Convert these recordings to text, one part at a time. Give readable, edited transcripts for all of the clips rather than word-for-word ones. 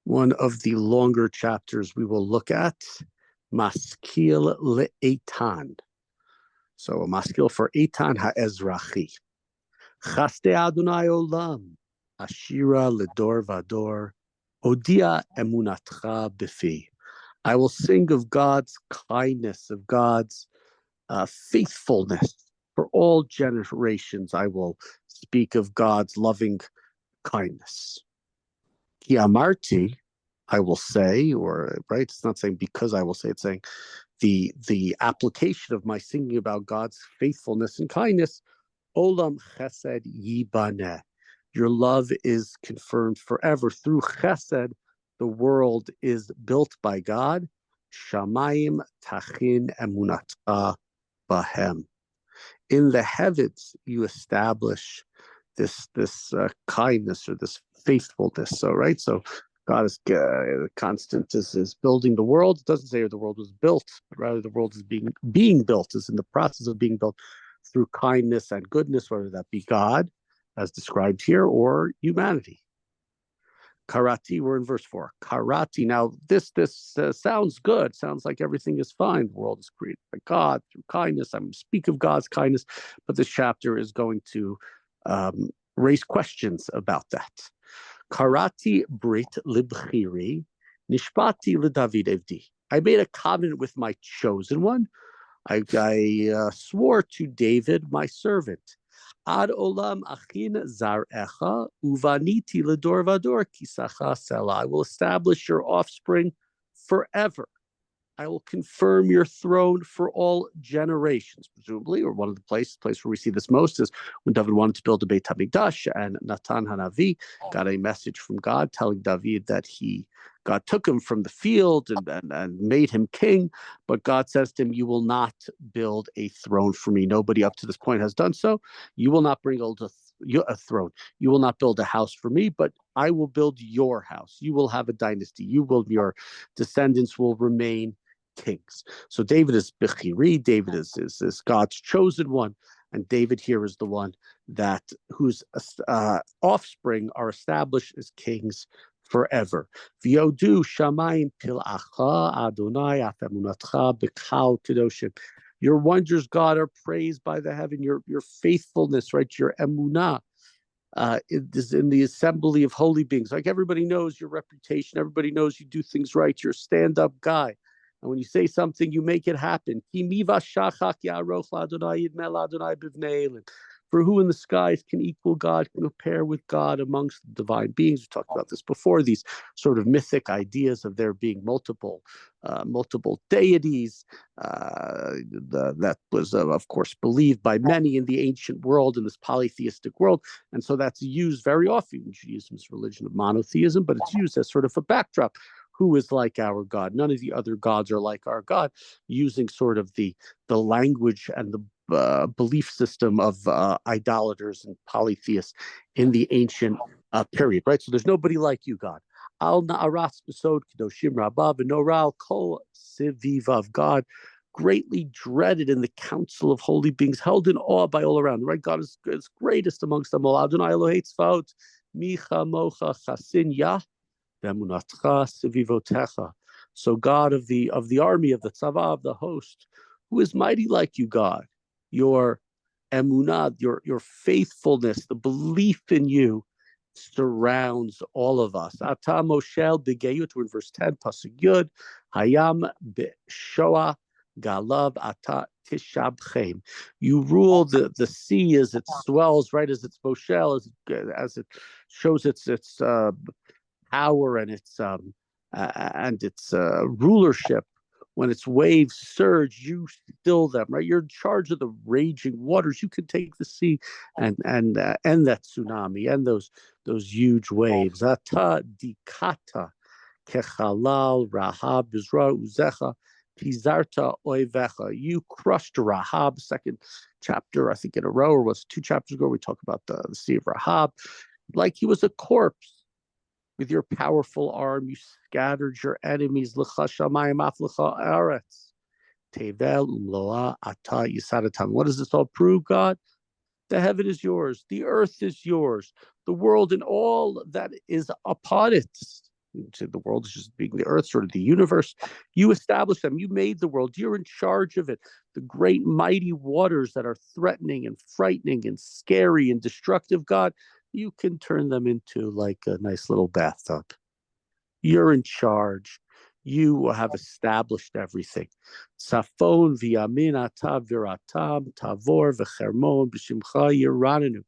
one of the longer chapters we will look at, Maskil le'etan. So a maskil for Eitan ha'ezrachi. Chaste Adonai olam, ashira ledor vador, odia emunatcha b'fi. I will sing of God's kindness, of God's faithfulness for all generations. I will speak of God's loving kindness. Ki amarti, I will say, or right, it's not saying because I will say, it's saying the application of my singing about God's faithfulness and kindness. Olam chesed yibaneh. Your love is confirmed forever. Through chesed, the world is built by God. Shamayim tachin emunatah bahem. In the heavens, you establish this kindness or this faithfulness. So, right? So God is constant, is building the world. It doesn't say the world was built, but rather the world is being built, is in the process of being built through kindness and goodness, whether that be God, as described here, or humanity. Karati, we're in verse 4. Karati. Now, this sounds good. Sounds like everything is fine. The world is created by God through kindness. I'm going to speak of God's kindness, but this chapter is going to raise questions about that. Karati Brit Libchiri, Nishpati Lidavid Evdi. I made a covenant with my chosen one. I swore to David, my servant. Ad olam achin zarecha uvaniti ledor vador kisacha sela. I will establish your offspring forever. I will confirm your throne for all generations, presumably, or one of the place where we see this most is when David wanted to build a Beit HaMikdash, and Natan Hanavi got a message from God telling David that God took him from the field and made him king, but God says to him, you will not build a throne for me. Nobody up to this point has done so. You will not bring a throne. You will not build a house for me, but I will build your house. You will have a dynasty. Your descendants will remain kings. So David is Bechiri. David is God's chosen one, and David here is the one whose offspring are established as kings forever. V'yodu shamayim pil'acha Adonai afemunatcha b'chal kedoshim. Your wonders, God, are praised by the heaven. Your faithfulness, right? Your emunah is in the assembly of holy beings. Like everybody knows your reputation. Everybody knows you do things right. You're a stand-up guy. And when you say something, you make it happen. For who in the skies can equal God, can compare with God amongst the divine beings? We talked about this before, these sort of mythic ideas of there being multiple deities. That was, of course, believed by many in the ancient world, in this polytheistic world. And so that's used very often in Judaism's religion of monotheism, but it's used as sort of a backdrop. Who is like our God? None of the other gods are like our God, using sort of the language and the belief system of idolaters and polytheists in the ancient period, right? So there's nobody like you, God. Al na'aras besod kedoshim rabba v'noral kol siviv of God, greatly dreaded in the council of holy beings, held in awe by all around, right? God is greatest amongst them all. Adonai Elohei tzvaot micha mocha chasin yah. So God of the army, of the tzava, of the host, who is mighty like you, God, your emunah, your faithfulness, the belief in you surrounds all of us. Ata moshel b'geyut, we're in verse 10, pasuk yud, hayam b'shoah galav ata tishabchem. You rule the sea as it swells, right, as its moshel, as it shows its power and its rulership. When its waves surge, you still them, right? You're in charge of the raging waters. You can take the sea and that tsunami and those huge waves. Ata dikata kechalal rahab bizra uzecha pizarta oivecha. You crushed Rahab. Second chapter, I think in a row, or was 2 chapters ago, we talk about the Sea of Rahab, like he was a corpse. With your powerful arm, you scattered your enemies. What does this all prove, God? The heaven is yours. The earth is yours. The world and all that is upon it. The world is just being the earth, sort of the universe. You established them. You made the world. You're in charge of it. The great mighty waters that are threatening and frightening and scary and destructive, God, you can turn them into like a nice little bathtub. You're in charge. You have established everything. Safon v'yamin ata v'ratam tavor v'chermon b'shimcha yiranenu.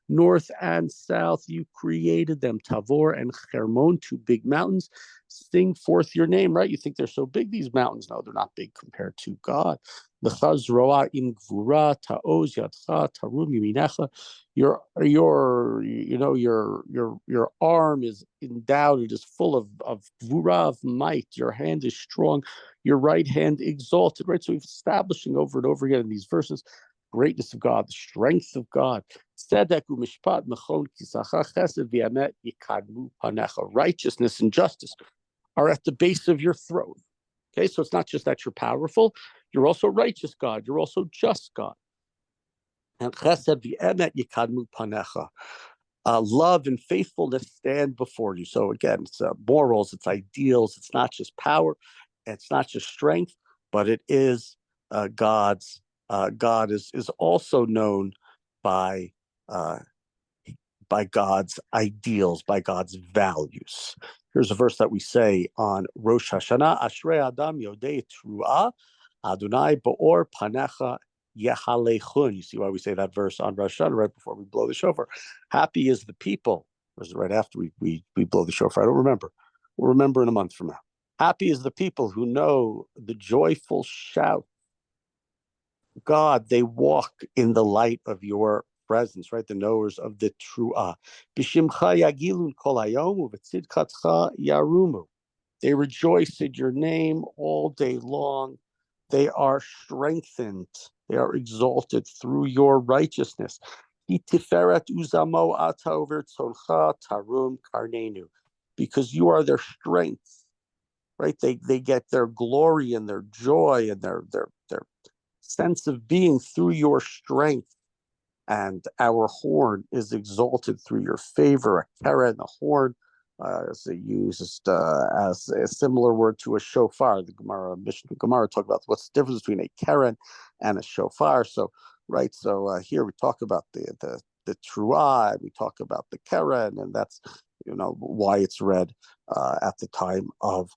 North and south, you created them. Tavor and Hermon, two big mountains. Sing forth your name, right? You think they're so big, these mountains. No, they're not big compared to God. Your arm is endowed, it is full of gvura, of might. Your hand is strong, your right hand exalted, right? So we're establishing over and over again in these verses greatness of God, the strength of God. Righteousness and justice are at the base of your throne. Okay, so it's not just that you're powerful, you're also righteous God, you're also just God. And chesed v'emet yikadmu panecha. Love and faithfulness stand before you. So again, it's morals, it's ideals, it's not just power, it's not just strength, but it is God's. God is also known by God's ideals, by God's values. Here's a verse that we say on Rosh Hashanah: Ashrei Adam Yodei Truah Adonai Ba'or Panecha Yehalechun. You see why we say that verse on Rosh Hashanah right before we blow the shofar. Happy is the people. Or is it right after we blow the shofar? I don't remember. We'll remember in a month from now. Happy is the people who know the joyful shout. God, they walk in the light of your presence, right? The knowers of the truah. B'shimcha yagilun kol hayom u'v'tzidkatcha yarumu. They rejoice in your name all day long. They are strengthened. They are exalted through your righteousness. Tiferet uzamo ata u'v'rtzoncha tarum karnenu. Because you are their strength, right? They get their glory and their joy and their sense of being through your strength. And our horn is exalted through your favor. A keren, a horn, is used as a similar word to a shofar. The Mishnah Gemara talk about what's the difference between a keren and a shofar. So, right. So here we talk about the truah, we talk about the keren, and that's why it's read at the time of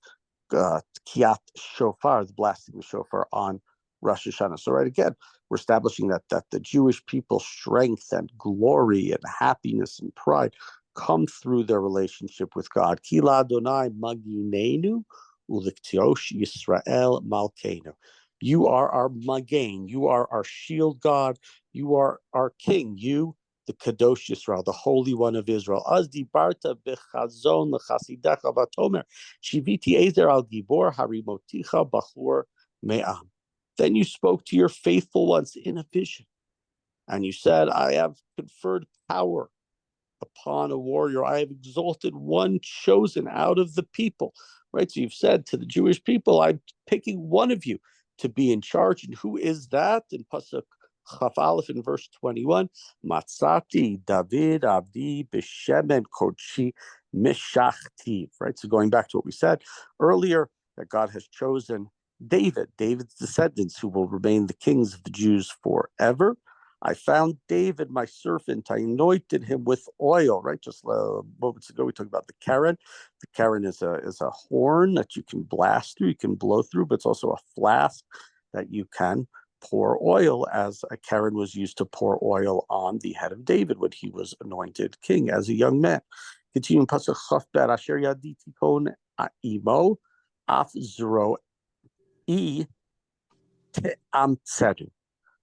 Kiyat Shofar, the blasting of the shofar on Rosh Hashanah. So right again, we're establishing that the Jewish people's strength and glory and happiness and pride come through their relationship with God. Kila Adonai Maginenu Uliktiosh Yisrael Malkeinu. You are our Magain. You are our shield, God. You are our King. You, the Kadosh Yisrael, the Holy One of Israel. Az dibarta bechazon lechasidecha vatomer shiviti ezer al gibor harimoticha bachur me'am. Then you spoke to your faithful ones in a vision, and you said, I have conferred power upon a warrior. I have exalted one chosen out of the people. Right? So you've said to the Jewish people, I'm picking one of you to be in charge. And who is that? In Pasuk Chaf Aleph in verse 21, Matzati David Avdi B'Shemen Kodshi Mishachtiv. Right? So going back to what we said earlier, that God has chosen David's descendants, who will remain the kings of the Jews forever. I found David, my servant. I anointed him with oil. Right, just moments ago we talked about the keren. The keren is a horn that you can blast through, you can blow through, but it's also a flask that you can pour oil, as a keren was used to pour oil on the head of David when he was anointed king as a young man. Continuing pasuk chaf ber asher yaditi kon imo af zero.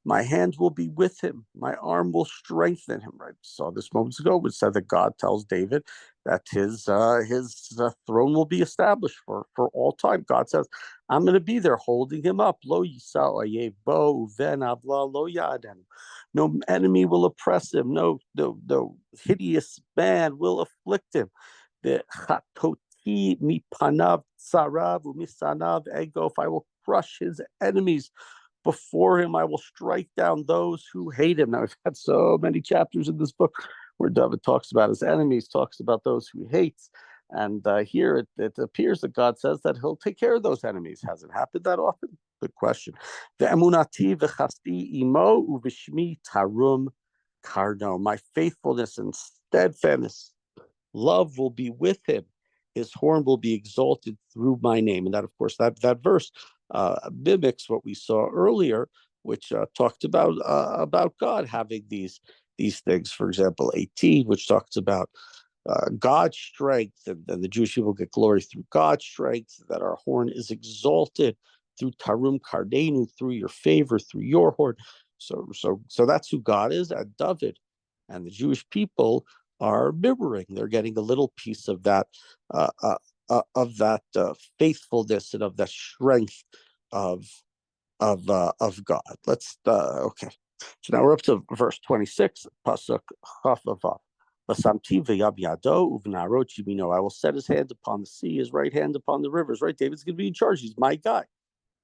My hand will be with him. My arm will strengthen him. Right. Saw this moments ago. It said that God tells David that his throne will be established for all time. God says, I'm going to be there holding him up. Lo yisa bo ven avla lo yadem. No enemy will oppress him. No hideous man will afflict him. The chatoti mi panav tzarav umisanav egof. I will crush his enemies. Before him, I will strike down those who hate him. Now, we've had so many chapters in this book where David talks about his enemies, talks about those who he hates. And here it appears that God says that he'll take care of those enemies. Has it happened that often? Good question. Ve'emunati v'chasti imo uvishmi tarum karno. My faithfulness and steadfastness, love will be with him. His horn will be exalted through my name. And that, of course, that verse mimics what we saw earlier, which talked about God having these things. For example, 18, which talks about God's strength, and the Jewish people get glory through God's strength, that our horn is exalted through Tarum Kardenu, through your favor, through your horn. So that's who God is, and David. And the Jewish people are mirroring. They're getting a little piece of that faithfulness and of that strength of God. Let's okay. So now we're up to verse 26, pasuk chaf. I will set his hand upon the sea, his right hand upon the rivers. Right, David's going to be in charge. He's my guy.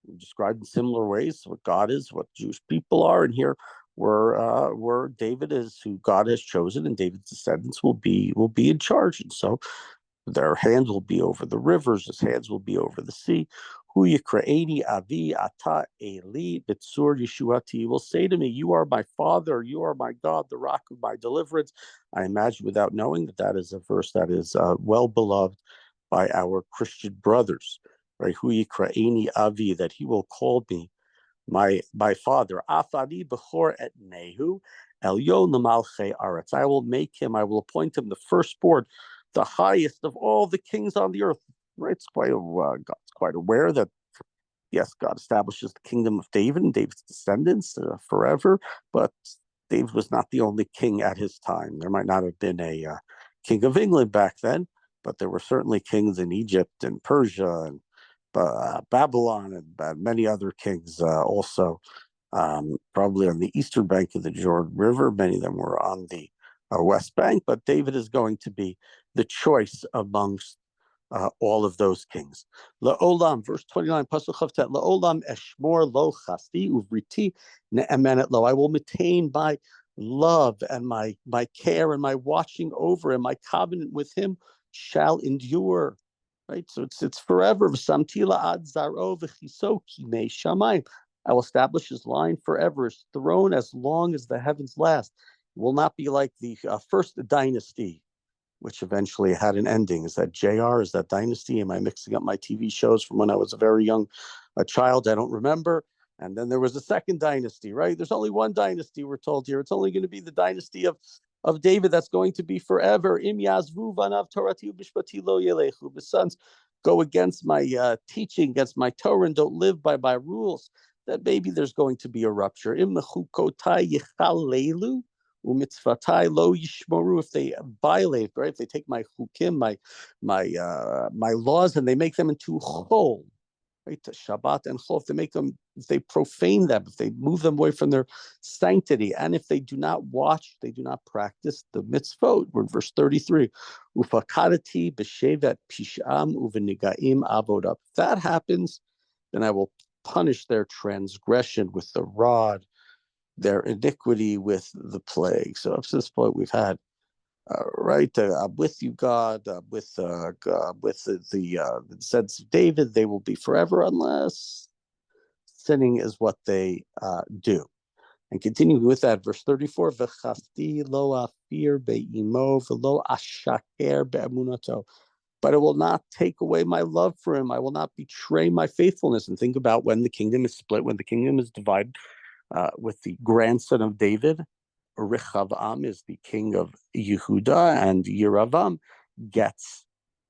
We described in similar ways what God is, what Jewish people are, and here where David is, who God has chosen, and David's descendants will be in charge. And so their hands will be over the rivers, his hands will be over the sea. Hu yikraeni avi ata eli bitsur yeshuati. Will say to me, you are my father, you are my God, the rock of my deliverance. I imagine, without knowing, that is a verse that is well beloved by our Christian brothers. Right? Hu yikraeni avi, that he will call me my father. Afadi bechor et nehu elyon l'malchei aretz. I will appoint him the firstborn, the highest of all the kings on the earth. Right? God's quite aware that, yes, God establishes the kingdom of David and David's descendants forever, but David was not the only king at his time. There might not have been a king of England back then, but there were certainly kings in Egypt and Persia and Babylon and many other kings also, probably on the eastern bank of the Jordan River. Many of them were on the west bank, but David is going to be the choice amongst all of those kings. La'olam, verse 29, pasuk chavtet, la'olam eshmor lo chasti uvriti ne'emenet lo. I will maintain my love and my care and my watching over, and my covenant with him shall endure. Right, so it's forever. I will establish his line forever, his throne as long as the heavens last. It will not be like the first dynasty, which eventually had an ending. Is that JR? Is that Dynasty? Am I mixing up my TV shows from when I was a very young child? I don't remember. And then there was a second dynasty, right? There's only one dynasty, we're told here. It's only going to be the dynasty of David that's going to be forever. Im yazvu vanav torati ubishpati lo yelechu. The sons go against my teaching, against my Torah, and don't live by my rules. That maybe there's going to be a rupture. Im mechukotai yichalelu umitzvatai lo yishmoru. If they violate, right? If they take my chukim, my laws, and they make them into chol, right? To Shabbat and chol. If they profane them, if they move them away from their sanctity, and if they do not watch, they do not practice the mitzvot. We're in verse 33. Ufakadati b'shevet pisham uvenigaim avodah. If that happens, then I will punish their transgression with the rod, their iniquity with the plague. So up to this point, we've had right. I'm with you, God. With the descendants of David, they will be forever unless sinning is what they do. And continuing with that, verse 34, v'chasti lo afir be'imo v'lo ashaker be'emunato. But it will not take away my love for him. I will not betray my faithfulness. And think about when the kingdom is split, when the kingdom is divided, with the grandson of David, Rechavam is the king of Yehuda, and Yeravam gets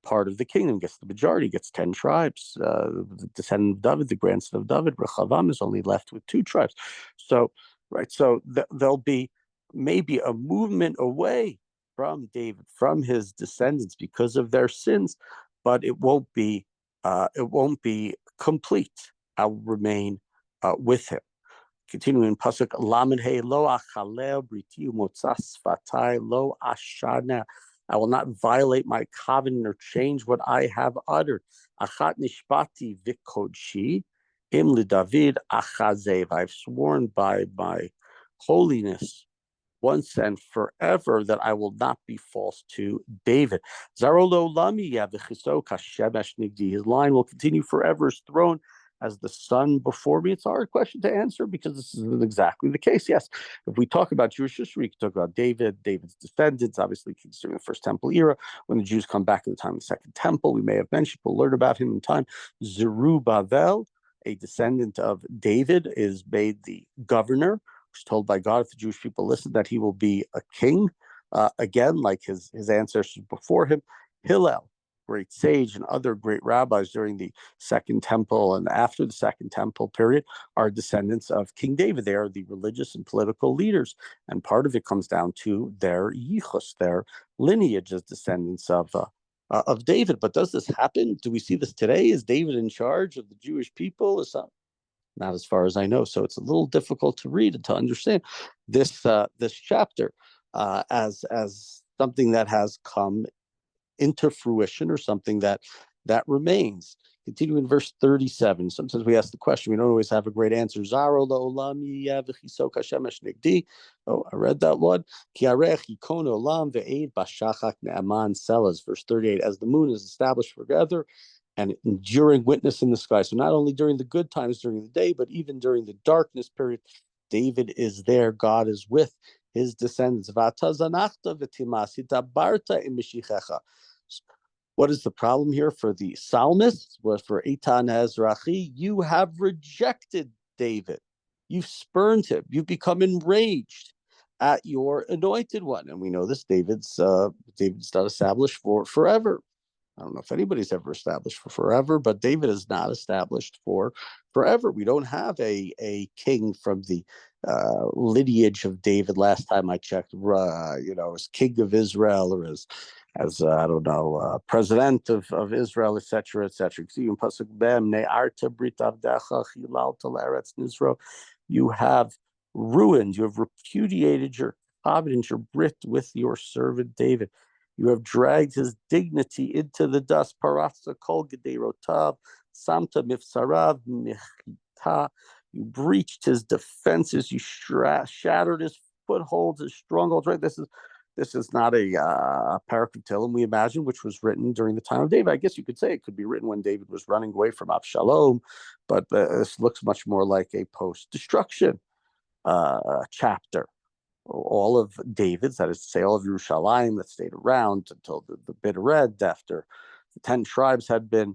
part of the kingdom, gets the majority, gets 10 tribes. The descendant of David, the grandson of David, Rechavam, is only left with 2 tribes. So, right, so there'll be maybe a movement away from David, from his descendants, because of their sins, but it won't be complete. I'll remain with him. Continuing in pasuk lamed hey lo achalel briti umotzas fatai lo ashana. I will not violate my covenant or change what I have uttered. Achat nishbati v'kodshi im leDavid achazev. I've sworn by my holiness once and forever, that I will not be false to David. His line will continue forever, his throne as the sun before me. It's a hard question to answer because this is exactly the case. Yes, if we talk about Jewish history, we can talk about David's descendants, obviously kings during the First Temple era. When the Jews come back in the time of the Second Temple, we may have mentioned, we'll learn about him in time. Zerubbabel, a descendant of David, is made the governor. Was told by God, if the Jewish people listen, that he will be a king, again, like his ancestors before him. Hillel, great sage, and other great rabbis during the Second Temple and after the Second Temple period are descendants of King David. They are the religious and political leaders, and part of it comes down to their yichus, their lineage as descendants of David. But does this happen? Do we see this today? Is David in charge of the Jewish people? Is that not as far as I know? So it's a little difficult to read and to understand this chapter as something that has come into fruition, or something that remains. Continuing in verse 37. Sometimes we ask the question, we don't always have a great answer. Oh, I read that one. Verse 38. As the moon is established forever, and enduring witness in the sky. So not only during the good times during the day, but even during the darkness period, David is there. God is with his descendants. What is the problem here for the psalmist? Was for Eitan Ezrachi, you have rejected David. You've spurned him. You've become enraged at your anointed one. And we know this, David's not established for forever. I don't know if anybody's ever established for forever, but David is not established for forever. We don't have a king from the lineage of David. Last time I checked, as king of Israel, or as I don't know, president of Israel, etc., etc. You have ruined, you have repudiated your covenant, your brit with your servant David. You have dragged his dignity into the dust. Paratza kol gederotav, samta mifsarav michita. You breached his defenses. You shattered his footholds, his strongholds. Right. This is not a parak of Tehillim, we imagine, which was written during the time of David. I guess you could say it could be written when David was running away from Absalom, but this looks much more like a post-destruction chapter. All of David's, that is to say, all of Yerushalayim that stayed around until the bitter end, after the 10 tribes had been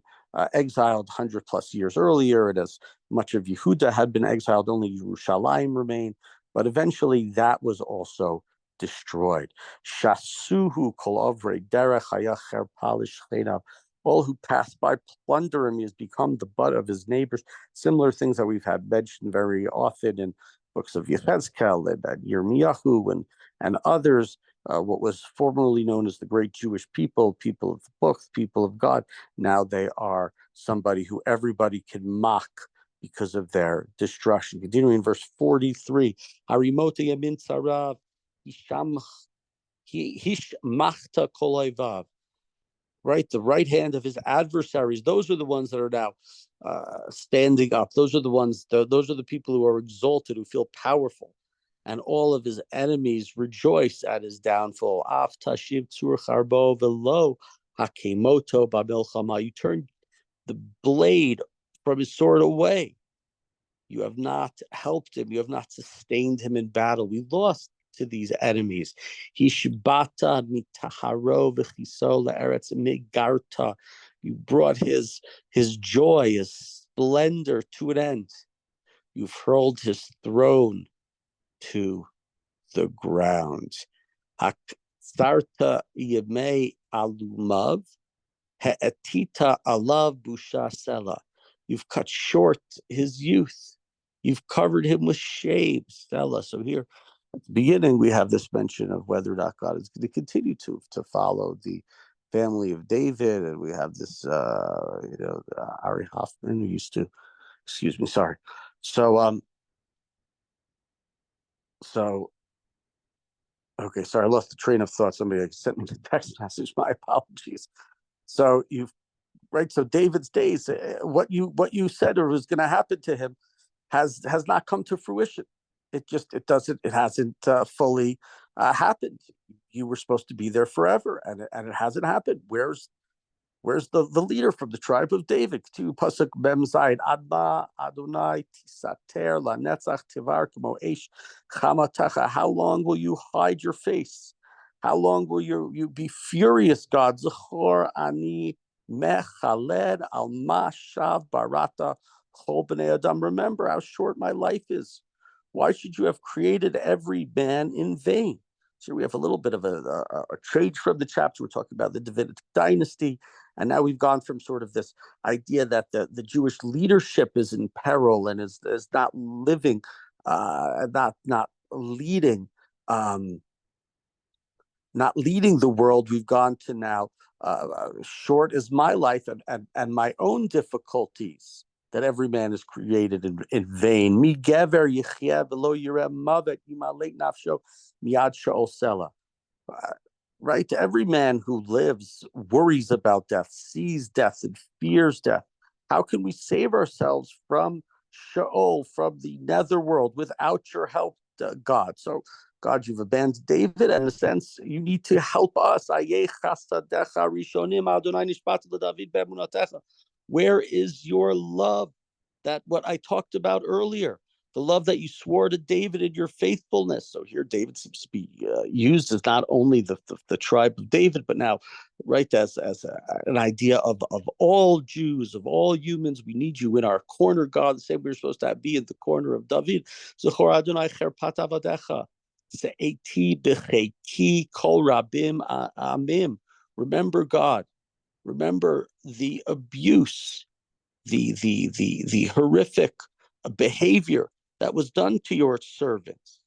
exiled 100 plus years earlier, and as much of Yehuda had been exiled, only Yerushalayim remained. But eventually that was also destroyed. Shasuhu kol avrei derech hayacher palish chenav. All who pass by plunder him. He has become the butt of his neighbors. Similar things that we've had mentioned very often in books of Yechezkel and Yirmiyahu and others, what was formerly known as the great Jewish people, people of the book, people of God. Now they are somebody who everybody can mock because of their destruction. Continuing in verse 43, Harimota Yamin Sarav Hishmachta Kolayvav. Right, the right hand of his adversaries. Those are the ones that are now standing up. Those are the ones. Those are the people who are exalted, who feel powerful, and all of his enemies rejoice at his downfall. Af tashiv tzur charbo velo hakemoto ba'milchama. You turn the blade from his sword away. You have not helped him. You have not sustained him in battle. We lost to these enemies. Hishbata mitaharo v'chiso la'eretz migarta. You brought his joy, his splendor to an end. You've hurled his throne to the ground. Haksarta yemei alumav he'etita alav busha sela. You've cut short his youth. You've covered him with shame, Stella. So here at the beginning, we have this mention of whether or not God is going to continue to follow the family of David. And we have this, Ari Hoffman, who used to, excuse me, sorry. So, okay, sorry, I lost the train of thought. Somebody sent me the text message. My apologies. So so David's days, what you said or was going to happen to him has not come to fruition. it hasn't fully happened. You were supposed to be there forever, and it hasn't happened. Where's the leader from the tribe of David? To Pasuk Mem Zayin, Adma Adonai Tisater Lanetzach Tivar Kmo Eish Chamatacha. How long will you hide your face? How long will you be furious, God? Zechor Ani Mechaled Al Mashav Barata Chol Bnei Adam. Remember how short my life is. Why should you have created every man in vain? So we have a little bit of a change from the chapter. We're talking about the Davidic dynasty. And now we've gone from sort of this idea that the Jewish leadership is in peril and is not living, not leading, not leading the world. We've gone to now short is my life and my own difficulties, that every man is created in vain. Mi gever yichye v'lo yireh mavet yimalei nafsho miyad she'ol sela. Right? Every man who lives worries about death, sees death, and fears death. How can we save ourselves from Sheol, from the netherworld, without your help, God? So, God, you've abandoned David, and in a sense, you need to help us. Where is your love? That what I talked about earlier, the love that you swore to David in your faithfulness. So here David seems to be used as not only the tribe of David, but now, right, as an idea of all Jews, of all humans. We need you in our corner, God, the same we're supposed to be in the corner of David. Zechor Adonai cherpat avadecha, se'eti b'cheiki kol rabim amim. Remember, God, remember the abuse, the horrific behavior that was done to your servants,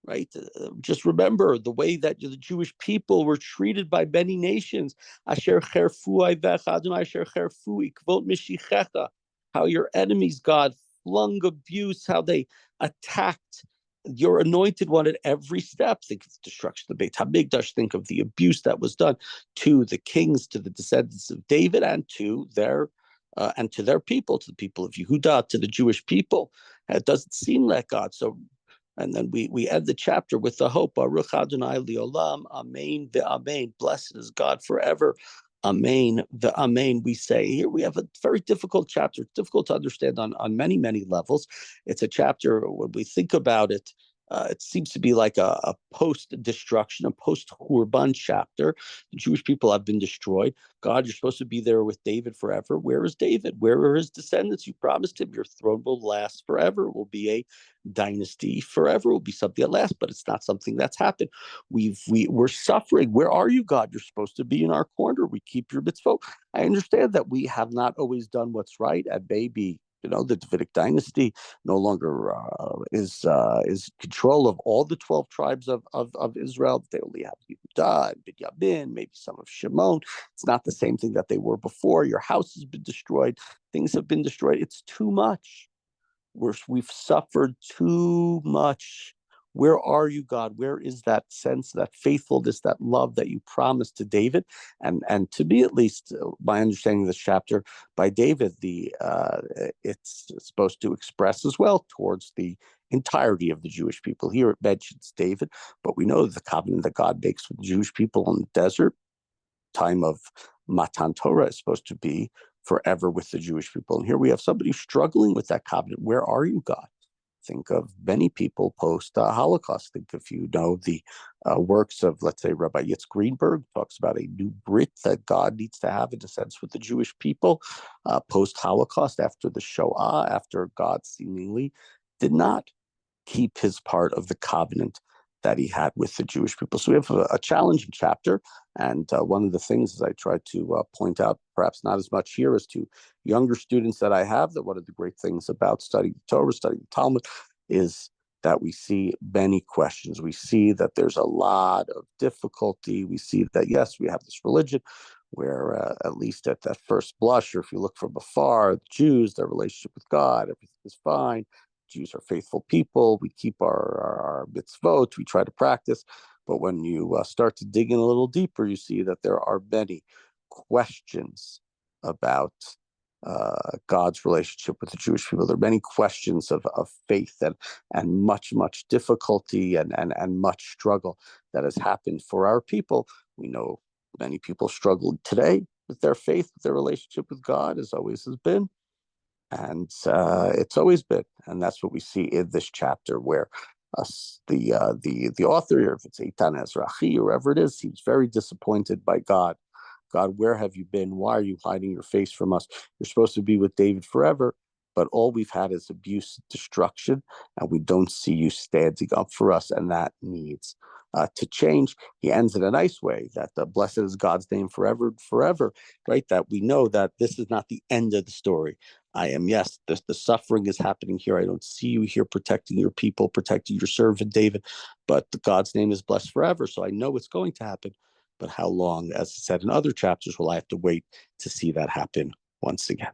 right? Just remember the way that the Jewish people were treated by many nations. Asher cherfu ayvecha Adonai, asher cherfu ikvot mishichecha. How your enemies, God, flung abuse, how they attacked your anointed one at every step. Think of the destruction of the Beit HaMikdash. Think of the abuse that was done to the kings, to the descendants of David, and to their people, to the people of Yehuda, to the Jewish people. It doesn't seem like God. So, and then we end the chapter with the hope, Baruch Adonai Liolam, Amen ve'Amen. Blessed is God forever. Amen ve'Amen. We say here we have a very difficult chapter. It's difficult to understand on many, many levels. It's a chapter, when we think about it, it seems to be like a post-destruction, a post-Hurban chapter. The Jewish people have been destroyed. God, you're supposed to be there with David forever. Where is David? Where are his descendants? You promised him your throne will last forever. It will be a dynasty forever. It will be something that lasts, but it's not something that's happened. We're suffering. Where are you, God? You're supposed to be in our corner. We keep your mitzvot. I understand that we have not always done what's right, and maybe the Davidic dynasty no longer is control of all the 12 tribes of Israel. They only have Yehuda and Binyamin, maybe some of Shimon. It's not the same thing that they were before. Your house has been destroyed. Things have been destroyed. It's too much. We've suffered too much. Where are you, God? Where is that sense, that faithfulness, that love that you promised to David? And to me, at least, my understanding of this chapter by David, it's supposed to express as well towards the entirety of the Jewish people. Here it mentions David, but we know the covenant that God makes with the Jewish people in the desert, time of Matan Torah, is supposed to be forever with the Jewish people. And here we have somebody struggling with that covenant. Where are you, God? Think of many people post-Holocaust. Think if you know the works of, let's say, Rabbi Yitzhak Greenberg, talks about a new Brit that God needs to have, in a sense, with the Jewish people post-Holocaust, after the Shoah, after God seemingly did not keep his part of the covenant that he had with the Jewish people. So we have a challenging chapter. And one of the things, as I try to point out, perhaps not as much here as to younger students that I have, that one of the great things about studying the Torah, studying the Talmud, is that we see many questions. We see that there's a lot of difficulty. We see that, yes, we have this religion where, at least at that first blush, or if you look from afar, the Jews, their relationship with God, everything is fine. Jews are faithful people. We keep our mitzvot. We try to practice. But when you start to dig in a little deeper, you see that there are many questions about God's relationship with the Jewish people. There are many questions of faith and much difficulty and much struggle that has happened for our people. We know many people struggle today with their faith, with their relationship with God, as always has been. And it's always been, and that's what we see in this chapter, where the author here, if it's Eitan Ezrahi or whoever it is, seems very disappointed by God. God, where have you been? Why are you hiding your face from us? You're supposed to be with David forever, but all we've had is abuse, destruction, and we don't see you standing up for us, and that needs to change. He ends in a nice way, that blessed is God's name forever, right? That we know that this is not the end of the story. Yes, the suffering is happening here. I don't see you here protecting your people, protecting your servant David, but God's name is blessed forever. So I know it's going to happen. But how long, as I said in other chapters, will I have to wait to see that happen once again?